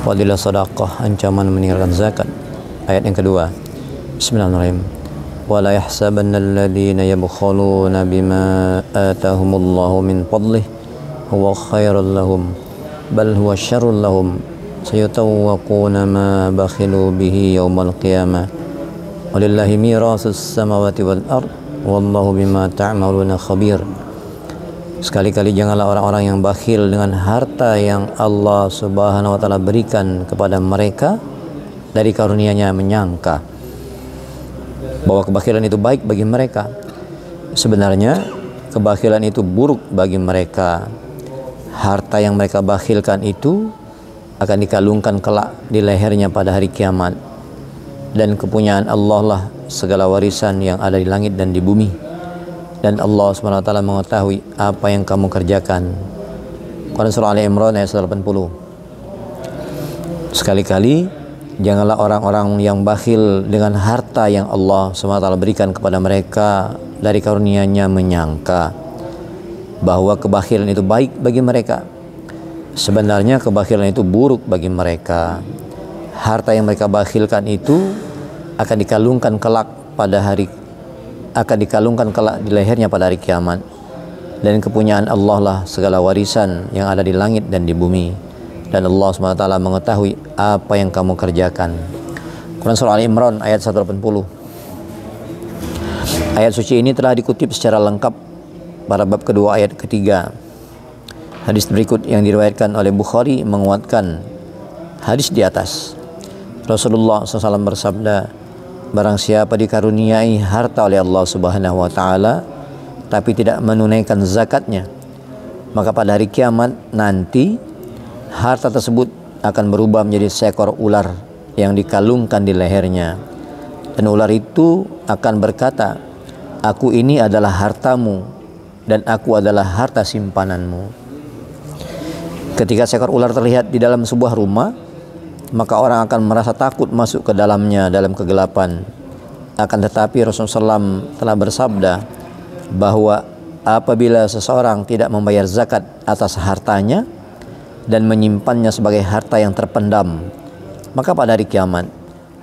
Fadilah sedekah, ancaman meninggalkan zakat. Ayat yang kedua. Bismillahirrahmanirrahim. Wala yahsabanna alladhina yabkhuluna bima atahumullahu min fadlih huwa khairul lahum bal huwa syarrul lahum sayutawwaquna ma bakhilu bihi yaumal qiyamah walillahi mirasus samawati wal ard wallahu bima ta'maluna khabir. Sekali-kali janganlah orang-orang yang bakhil dengan harta yang Allah Subhanahu wa taala berikan kepada mereka dari karunia-Nya, menyangka bahwa kebakhilan itu baik bagi mereka. Sebenarnya kebakhilan itu buruk bagi mereka. Harta yang mereka bakhilkan itu akan dikalungkan kelak di lehernya pada hari kiamat. Dan kepunyaan Allah lah segala warisan yang ada di langit dan di bumi. Dan Allah SWT mengetahui apa yang kamu kerjakan. Quran Surah Ali Imran ayat 80. Sekali-kali janganlah orang-orang yang bakhil dengan harta yang Allah SWT berikan kepada mereka dari karunia-Nya menyangka bahwa kebakhilan itu baik bagi mereka. Sebenarnya kebakhilan itu buruk bagi mereka. Harta yang mereka bakhilkan itu akan dikalungkan kelak di lehernya pada hari kiamat. Dan kepunyaan Allah lah segala warisan yang ada di langit dan di bumi. Dan Allah SWT mengetahui apa yang kamu kerjakan. Quran Surah Ali Imran ayat 180. Ayat suci ini telah dikutip secara lengkap pada bab kedua ayat ketiga. Hadis berikut yang diriwayatkan oleh Bukhari menguatkan hadis di atas. Rasulullah SAW bersabda, barang siapa dikaruniai harta oleh Allah Subhanahu wa taala tapi tidak menunaikan zakatnya, maka pada hari kiamat nanti harta tersebut akan berubah menjadi seekor ular yang dikalungkan di lehernya. Dan ular itu akan berkata, aku ini adalah hartamu dan aku adalah harta simpananmu. Ketika seekor ular terlihat di dalam sebuah rumah, maka orang akan merasa takut masuk ke dalamnya dalam kegelapan. Akan tetapi Rasulullah SAW telah bersabda bahwa apabila seseorang tidak membayar zakat atas hartanya dan menyimpannya sebagai harta yang terpendam, maka pada hari kiamat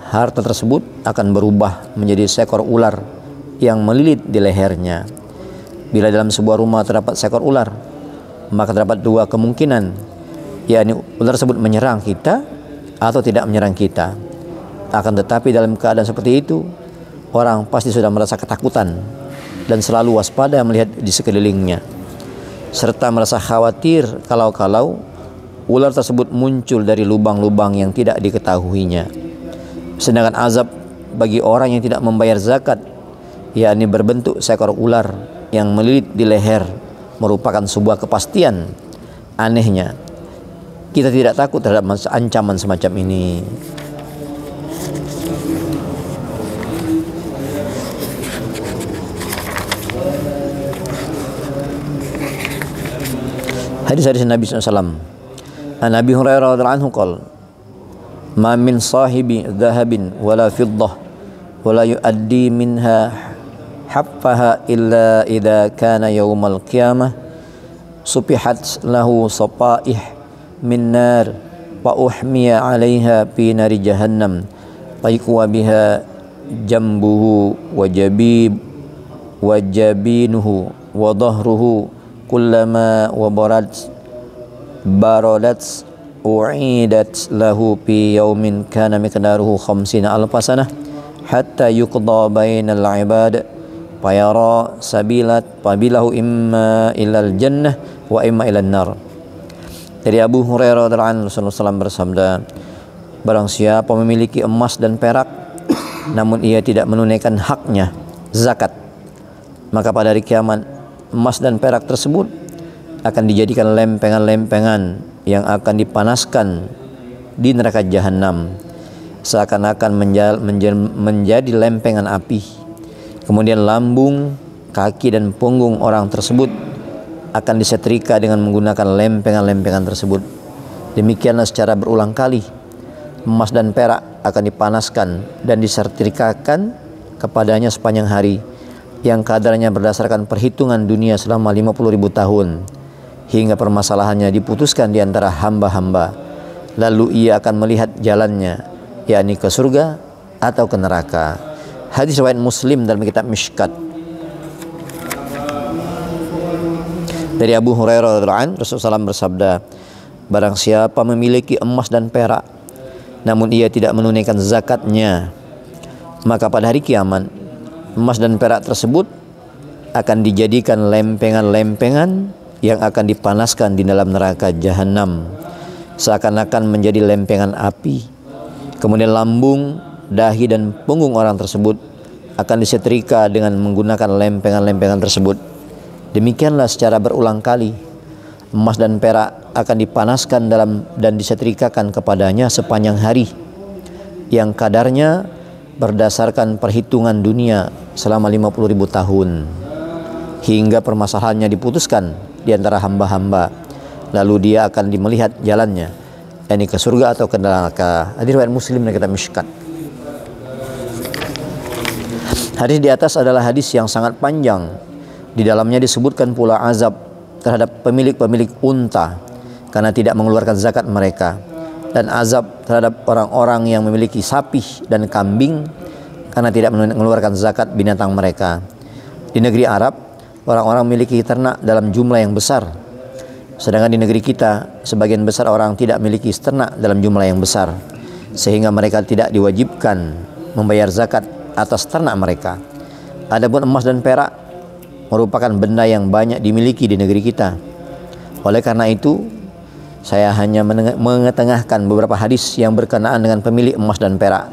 harta tersebut akan berubah menjadi seekor ular yang melilit di lehernya. Bila dalam sebuah rumah terdapat seekor ular, maka terdapat dua kemungkinan, yakni ular tersebut menyerang kita atau tidak menyerang kita. Akan tetapi dalam keadaan seperti itu, orang pasti sudah merasa ketakutan dan selalu waspada melihat di sekelilingnya, serta merasa khawatir kalau ular tersebut muncul dari lubang-lubang yang tidak diketahuinya. Sedangkan azab bagi orang yang tidak membayar zakat, yakni berbentuk seekor ular yang melilit di leher, merupakan sebuah kepastian. Anehnya, kita tidak takut terhadap ancaman semacam ini. Hadis-hadis Nabi SAW. An Abi Hurairah radhiyallahu anhu qala, ma min sahibi dhahabin wala fiddah wala yuaddi minha haffaha illa idza kana yaumal qiyamah supihat lahu sapaih min nar wa uhmiya 'alaiha fi nari jahannam fayqwa biha jambuhu wa jabinuhu wa dhahruhu kullama wa baradat u'idat lahu fi yaumin kana miqdaruhu 50 alfa sanah hatta yuqda bainal ibad fayara sabilahu imma ilal jannah wa imma ilan nar. Dari Abu Hurairah radhiyallahu anhu, Rasulullah SAW bersabda, barang siapa memiliki emas dan perak namun ia tidak menunaikan haknya zakat, maka pada hari kiamat emas dan perak tersebut akan dijadikan lempengan-lempengan yang akan dipanaskan di neraka jahanam, seakan-akan menjadi lempengan api. Kemudian lambung, kaki dan punggung orang tersebut akan disetrika dengan menggunakan lempengan-lempengan tersebut. Demikianlah secara berulang kali emas dan perak akan dipanaskan dan disetrikakan kepadanya sepanjang hari, yang kadarnya berdasarkan perhitungan dunia selama 50.000 tahun, hingga permasalahannya diputuskan di antara hamba-hamba. lalu ia akan melihat jalannya, yakni ke surga atau ke neraka. Hadis riwayat Muslim dalam kitab Mishkat. Dari Abu Hurairah radhiyallahu anhu, Rasulullah SAW bersabda, barang siapa memiliki emas dan perak, namun ia tidak menunaikan zakatnya, maka pada hari kiamat emas dan perak tersebut akan dijadikan lempengan-lempengan yang akan dipanaskan di dalam neraka jahanam, seakan-akan menjadi lempengan api. Kemudian lambung, dahi dan punggung orang tersebut akan disetrika dengan menggunakan lempengan-lempengan tersebut. Demikianlah secara berulang kali emas dan perak akan dipanaskan dan disetrikakan kepadanya sepanjang hari, yang kadarnya berdasarkan perhitungan dunia selama 50.000 tahun, hingga permasalahannya diputuskan di antara hamba-hamba, lalu dia akan melihat jalannya, yakni ke surga atau ke neraka. Hadis riwayat Muslim dan kitab Mishkat. Hadis di atas adalah hadis yang sangat panjang. Di dalamnya disebutkan pula azab terhadap pemilik-pemilik unta karena tidak mengeluarkan zakat mereka, dan azab terhadap orang-orang yang memiliki sapi dan kambing karena tidak mengeluarkan zakat binatang mereka. Di negeri Arab, orang-orang memiliki ternak dalam jumlah yang besar, sedangkan di negeri kita sebagian besar orang tidak memiliki ternak dalam jumlah yang besar, sehingga mereka tidak diwajibkan membayar zakat atas ternak mereka. Adapun emas dan perak merupakan benda yang banyak dimiliki di negeri kita. Oleh karena itu, saya hanya mengetengahkan beberapa hadis yang berkenaan dengan pemilik emas dan perak.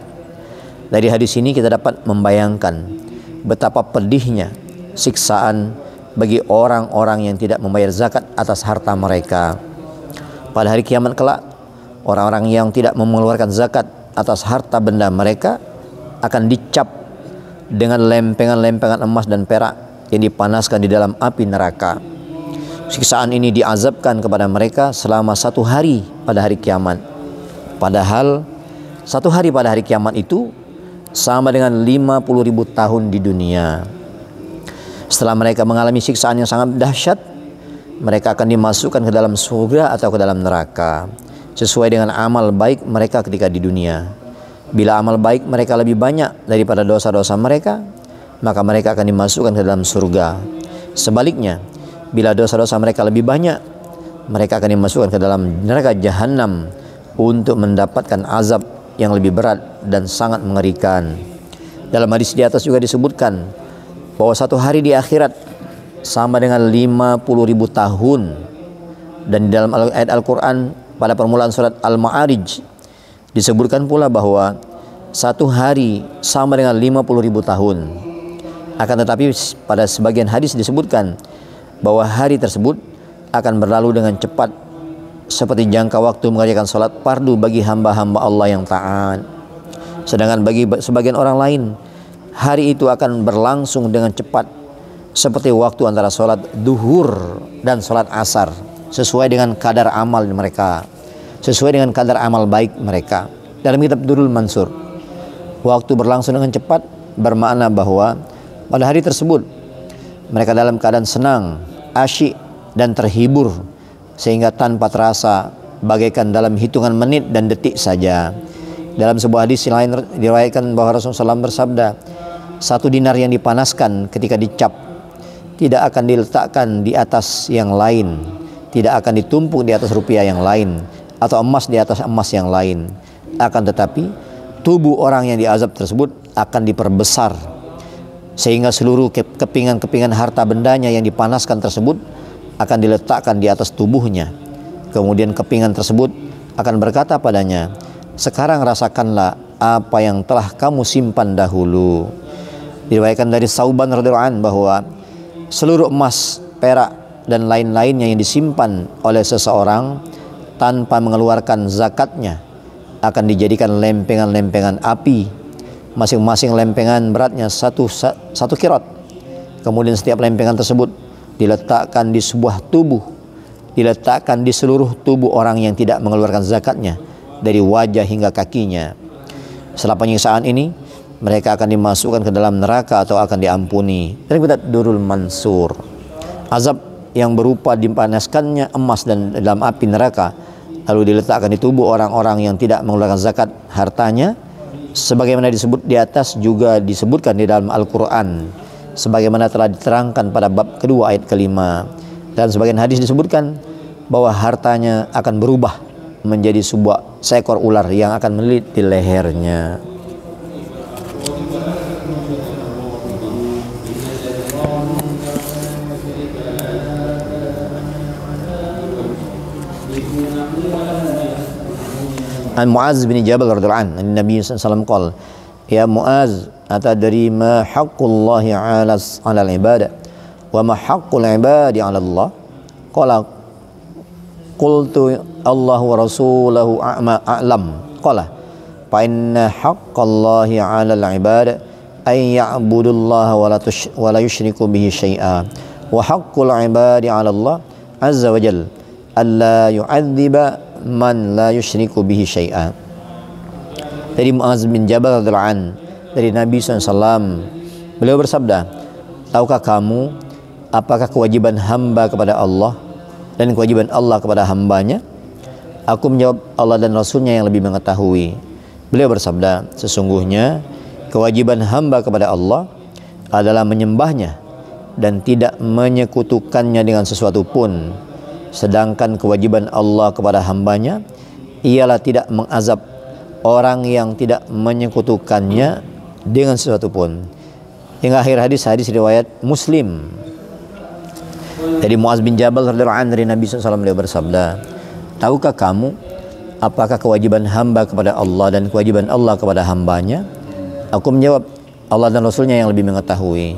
Dari hadis ini kita dapat membayangkan betapa pedihnya siksaan bagi orang-orang yang tidak membayar zakat atas harta mereka. Pada hari kiamat kelak, orang-orang yang tidak mengeluarkan zakat atas harta benda mereka akan dicap dengan lempengan-lempengan emas dan perak yang dipanaskan di dalam api neraka. Siksaan ini diazabkan kepada mereka selama 1 hari pada hari kiamat. Padahal 1 hari pada hari kiamat itu sama dengan 50.000 tahun di dunia. Setelah mereka mengalami siksaan yang sangat dahsyat, mereka akan dimasukkan ke dalam surga atau ke dalam neraka sesuai dengan amal baik mereka ketika di dunia. Bila amal baik mereka lebih banyak daripada dosa-dosa mereka, maka mereka akan dimasukkan ke dalam surga. Sebaliknya, bila dosa-dosa mereka lebih banyak, mereka akan dimasukkan ke dalam neraka jahanam untuk mendapatkan azab yang lebih berat dan sangat mengerikan. Dalam hadis di atas juga disebutkan bahwa 1 hari di akhirat sama dengan 50.000 tahun. Dan di dalam ayat Al-Quran pada permulaan surat Al-Ma'arij disebutkan pula bahwa 1 hari sama dengan 50.000 tahun. Akan tetapi pada sebagian hadis disebutkan bahwa hari tersebut akan berlalu dengan cepat seperti jangka waktu mengerjakan sholat fardu bagi hamba-hamba Allah yang taat. Sedangkan bagi sebagian orang lain, hari itu akan berlangsung dengan cepat seperti waktu antara sholat duhur dan sholat asar, sesuai dengan kadar amal mereka, sesuai dengan kadar amal baik mereka. Dalam kitab Durrul Mansur, waktu berlangsung dengan cepat bermakna bahwa pada hari tersebut mereka dalam keadaan senang, asyik dan terhibur, sehingga tanpa terasa bagaikan dalam hitungan menit dan detik saja. Dalam sebuah hadis lain diriwayatkan bahwa Rasulullah SAW bersabda, 1 dinar yang dipanaskan ketika dicap tidak akan diletakkan di atas yang lain, tidak akan ditumpuk di atas rupiah yang lain, atau emas di atas emas yang lain. Akan tetapi tubuh orang yang diazab tersebut akan diperbesar, sehingga seluruh kepingan-kepingan harta bendanya yang dipanaskan tersebut akan diletakkan di atas tubuhnya. Kemudian kepingan tersebut akan berkata padanya, sekarang rasakanlah apa yang telah kamu simpan dahulu. Diriwayatkan dari Sauban radhiyallahu anhu bahwa seluruh emas, perak dan lain-lainnya yang disimpan oleh seseorang tanpa mengeluarkan zakatnya akan dijadikan lempengan-lempengan api. Masing-masing lempengan beratnya satu kirot. Kemudian setiap lempengan tersebut diletakkan di sebuah tubuh, diletakkan di seluruh tubuh orang yang tidak mengeluarkan zakatnya, dari wajah hingga kakinya. Setelah penyiksaan ini, mereka akan dimasukkan ke dalam neraka atau akan diampuni. Dari kitab Durrul Mansur, azab yang berupa dipanaskannya emas dan dalam api neraka lalu diletakkan di tubuh orang-orang yang tidak mengeluarkan zakat hartanya, sebagaimana disebut di atas juga disebutkan di dalam Al-Quran, sebagaimana telah diterangkan pada bab kedua ayat kelima. Dan sebagian hadis disebutkan bahwa hartanya akan berubah menjadi seekor ular yang akan melilit di lehernya. An Muaz bin Jabal radhiyallahu anhu, Nabi sallallahu alaihi wasallam qala, ya Muaz, atadri ma haqqullahi 'ala al-ibadah wa ma haqqul ibadi 'ala Allah? Qala qultu Allah wa rasuluhu a'lam. Qala fa inna haqqallahi 'ala al-ibadah ay ya'budullaha wa la yusyriku bihi syai'a, wa haqqul ibadi 'ala Allah azza wa jalla alla yu'adziba man la yusyriku bihi syai'a. Dari Muaz bin Jabal radhiyallahu an, dari Nabi SAW, beliau bersabda, tahukah kamu apakah kewajiban hamba kepada Allah dan kewajiban Allah kepada hambanya? Aku menjawab, Allah dan Rasulnya yang lebih mengetahui. Beliau bersabda, sesungguhnya kewajiban hamba kepada Allah adalah menyembahnya dan tidak menyekutukannya dengan sesuatu pun. Sedangkan kewajiban Allah kepada hambanya ialah tidak mengazab orang yang tidak menyekutukannya dengan sesuatu pun. Hingga akhir hadis riwayat Muslim. Dari Muaz bin Jabal radhiyallahu anhu, dari Nabi SAW, beliau bersabda, tahukah kamu apakah kewajiban hamba kepada Allah dan kewajiban Allah kepada hambanya? Aku menjawab, Allah dan Rasulnya yang lebih mengetahui.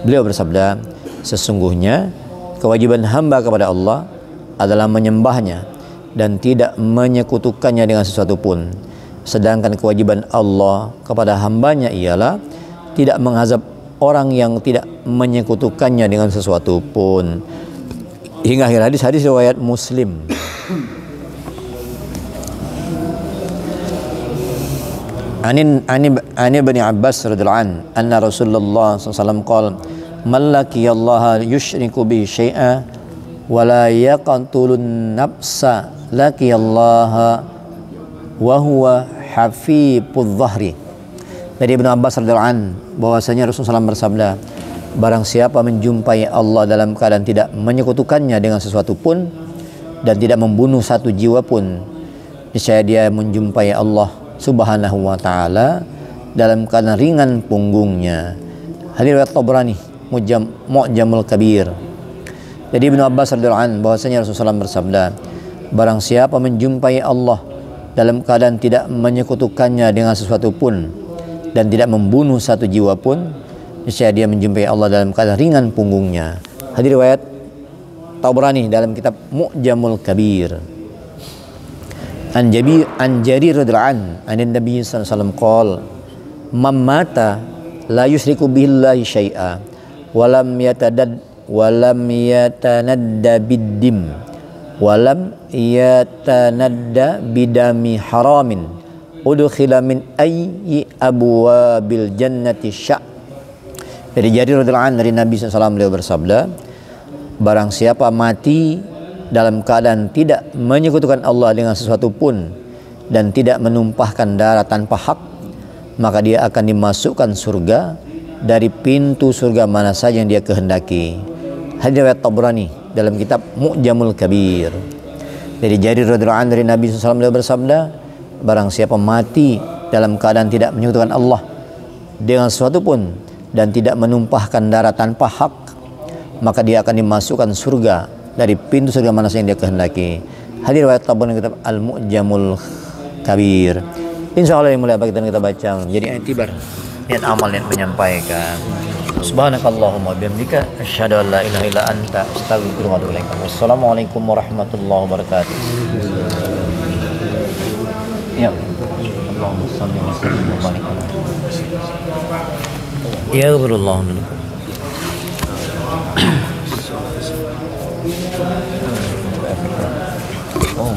Beliau bersabda, sesungguhnya kewajiban hamba kepada Allah adalah menyembahnya dan tidak menyekutukannya dengan sesuatu pun. Sedangkan kewajiban Allah kepada hambanya ialah tidak mengazab orang yang tidak menyekutukannya dengan sesuatu pun. Hingga akhir hadis riwayat Muslim. Ani Ibn Abbas radhiyallahu anhu anna Rasulullah sallallahu alaihi wasallam qala man laqiyallaha yusyriku bihi syai'a wala yaqtulun nafsa laqiyallaha wa huwa hafifudz dhahri. Dari Ibnu Abbas radhiyallahu anhu bahwasanya Rasulullah SAW bersabda, barang siapa menjumpai Allah dalam keadaan tidak menyekutukannya dengan sesuatu pun dan tidak membunuh satu jiwa pun, niscaya dia menjumpai Allah Subhanahu wa taala dalam keadaan ringan punggungnya. Hadis riwayat Tabrani Mu'jamul Kabir. Jadi Ibnu Abbas radhiyallahu anhu bahwasanya Rasulullah SAW bersabda, barang siapa menjumpai Allah dalam keadaan tidak menyekutukannya dengan sesuatu pun dan tidak membunuh satu jiwa pun, niscaya dia menjumpai Allah dalam keadaan ringan punggungnya. Hadis riwayat Tabrani dalam kitab Mu'jamul Kabir. An Jarir radhiyallahu anhu, an Nabi sallallahu alaihi wasallam qala, man mata la yusyriku billahi syai'a walam yatanadda biddim walam yatanadda bidami haramin udkhila min ayyi abwabil jannati sya'. Dari Jarir radhiyallahu anhu, dari Nabi SAW, beliau bersabda, barang siapa mati dalam keadaan tidak menyekutukan Allah dengan sesuatu pun dan tidak menumpahkan darah tanpa hak, maka dia akan dimasukkan surga dari pintu surga mana saja yang dia kehendaki. Hadis riwayat Tabrani dalam kitab Mu'jamul Kabir. Dari Jarir radhiyallahu anhu, dari Nabi SAW, beliau bersabda, barang siapa mati dalam keadaan tidak menyekutukan Allah dengan sesuatu pun dan tidak menumpahkan darah tanpa hak, maka dia akan dimasukkan surga dari pintu surga mana saja yang dia kehendaki. Hadis riwayat Tabrani kitab Al-Mu'jamul Kabir. Insyaallah yang mulia bagi kita baca menjadi iktibar niat amal yang menyampaikan. Subhanakallahumma bihamdika asyhadu an la ilaha illa anta astaghfiruka wa atubu ilaik. Wassalamualaikum warahmatullahi wabarakatuh. Ya. Allahumma shalli wa sallim wa barik. Ya Allah. Oh.